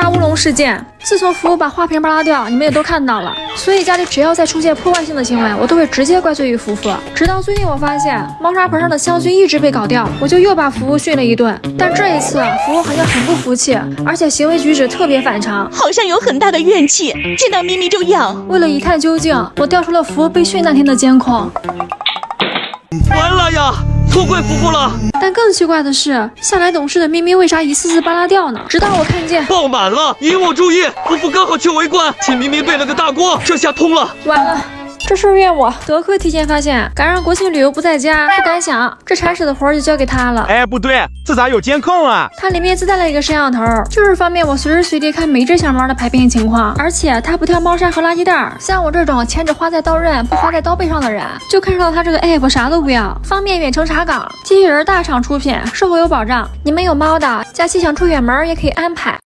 大乌龙事件。自从服务把花瓶扒拉掉，你们也都看到了，所以家里只要再出现破坏性的行为，我都会直接怪罪于福福。直到最近我发现猫砂盆上的香薰一直被搞掉，我就又把服务训了一顿。但这一次服务好像很不服气，而且行为举止特别反常，好像有很大的怨气，见到咪咪就痒。为了一探究竟，我调出了服务被训那天的监控。完了呀！错怪福福了。但更奇怪的是，下来懂事的咪咪为啥一次次扒拉掉呢？直到我看见爆满了，引我注意，福福刚好去围观，请明明背了个大锅，这下通了。完了。这事怨我，德亏提前发现，赶上国庆旅游不在家，不敢想，这铲屎的活就交给他了。哎，不对，这咋有监控啊？它里面自带了一个摄像头，就是方便我随时随地看每只小猫的排便情况。而且它不挑猫砂和垃圾袋，像我这种钱只花在刀刃不花在刀背上的人，就看上了它这个 app 啥都不要，方便远程查岗。机器人大厂出品，售后有保障。你们有猫的，假期想出远门也可以安排。